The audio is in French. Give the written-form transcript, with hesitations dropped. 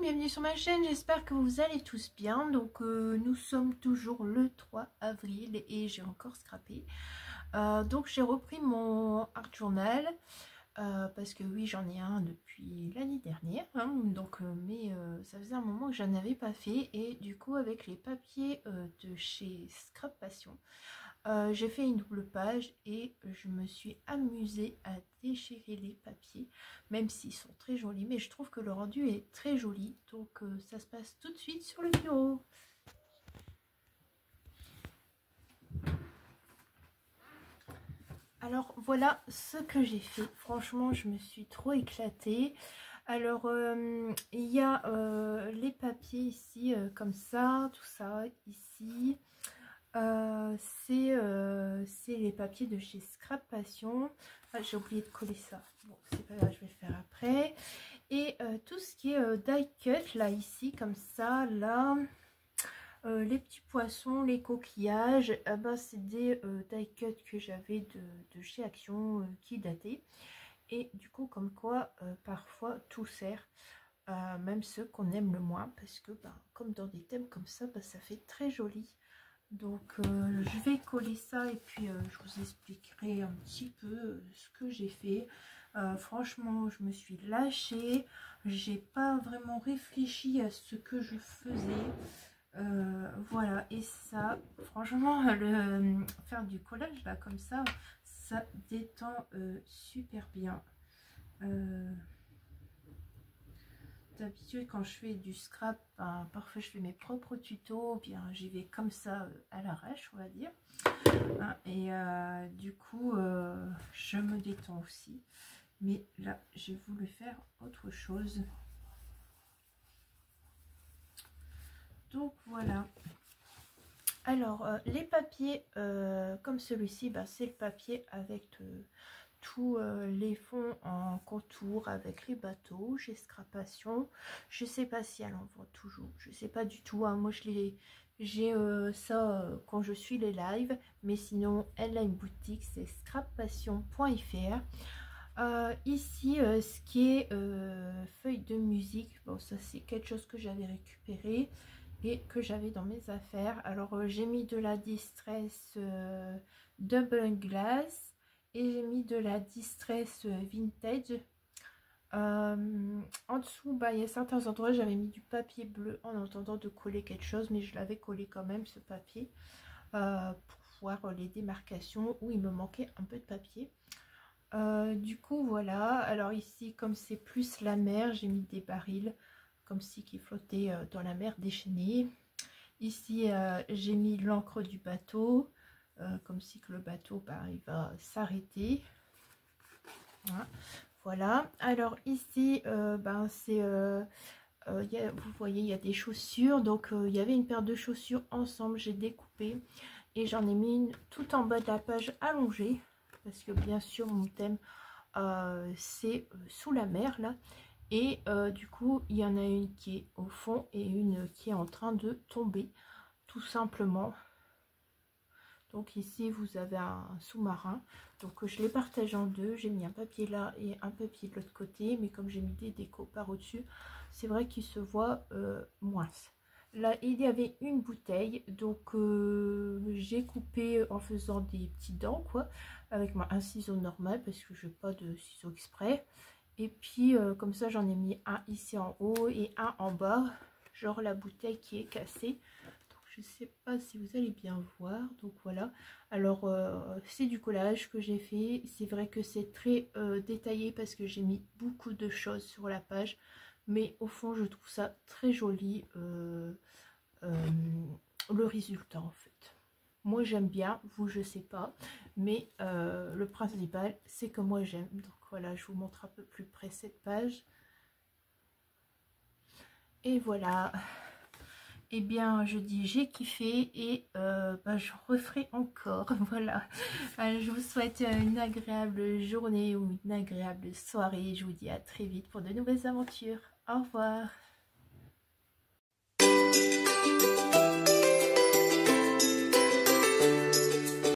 bienvenue sur ma chaîne, j'espère que vous allez tous bien. Donc nous sommes toujours le 3 avril et j'ai encore scrappé. Donc j'ai repris mon art journal parce que oui, j'en ai un depuis l'année dernière, hein, donc mais ça faisait un moment que je n'en avais pas fait, et du coup avec les papiers de chez Scrap Passion, j'ai fait une double page et je me suis amusée à déchirer les papiers, même s'ils sont très jolis, mais je trouve que le rendu est très joli. Donc ça se passe tout de suite sur le bureau. Alors voilà ce que j'ai fait. Franchement, je me suis trop éclatée. Alors il y a les papiers ici comme ça, tout ça ici. C'est les papiers de chez Scrap Passion. Ah, j'ai oublié de coller ça. Bon, c'est pas grave, je vais le faire après. Et tout ce qui est die cut, là, ici, comme ça, là. Les petits poissons, les coquillages, ben, c'est des die cut que j'avais de chez Action qui dataient. Et du coup, comme quoi, parfois, tout sert. Même ceux qu'on aime le moins. Parce que, ben, comme dans des thèmes comme ça, ben, ça fait très joli. Donc je vais coller ça et puis je vous expliquerai un petit peu ce que j'ai fait. Franchement, je me suis lâchée, j'ai pas vraiment réfléchi à ce que je faisais. Voilà, et ça, franchement, faire du collage là comme ça détend super bien. D'habitude, quand je fais du scrap, ben, parfois je fais mes propres tutos, bien j'y vais comme ça à l'arrache, on va dire, hein, et du coup je me détends aussi, mais là j'ai voulu faire autre chose. Donc voilà. Alors les papiers comme celui-ci, ben, c'est le papier avec tous les fonds en contour avec les bateaux chez Scrap Passion. Je sais pas si elle en vend toujours, je sais pas du tout, hein. Moi j'ai ça quand je suis les lives, mais sinon elle a une boutique, c'est scrappassion.fr. Ici ce qui est feuilles de musique, bon ça c'est quelque chose que j'avais récupéré et que j'avais dans mes affaires. Alors j'ai mis de la Distress Double Glass et j'ai mis de la Distress Vintage. En dessous, bah, il y a certains endroits j'avais mis du papier bleu en attendant de coller quelque chose, mais je l'avais collé quand même, ce papier, pour voir les démarcations où il me manquait un peu de papier. Du coup voilà, alors ici comme c'est plus la mer, j'ai mis des barils comme si qui flottaient dans la mer déchaînée. Ici j'ai mis l'encre du bateau, comme si que le bateau, bah, il va s'arrêter. Voilà, alors ici ben, c'est vous voyez, il y a des chaussures, donc il y avait une paire de chaussures ensemble, j'ai découpé et j'en ai mis une tout en bas de la page allongée, parce que bien sûr mon thème c'est sous la mer là, et du coup il y en a une qui est au fond et une qui est en train de tomber tout simplement. Donc ici vous avez un sous-marin, donc je les partage en deux, j'ai mis un papier là et un papier de l'autre côté, mais comme j'ai mis des décos par au-dessus, c'est vrai qu'il se voit moins. Là il y avait une bouteille, donc j'ai coupé en faisant des petits dents quoi, avec un ciseau normal parce que je n'ai pas de ciseau exprès. Et puis comme ça j'en ai mis un ici en haut et un en bas, genre la bouteille qui est cassée. Je sais pas si vous allez bien voir, donc voilà. Alors c'est du collage que j'ai fait, c'est vrai que c'est très détaillé parce que j'ai mis beaucoup de choses sur la page, mais au fond je trouve ça très joli, le résultat en fait. Moi j'aime bien, vous je sais pas, mais le principal c'est que moi j'aime. Donc voilà, je vous montre un peu plus près cette page. Et voilà. Eh bien, je dis j'ai kiffé et bah, je referai encore. Voilà. Je vous souhaite une agréable journée ou une agréable soirée. Je vous dis à très vite pour de nouvelles aventures. Au revoir.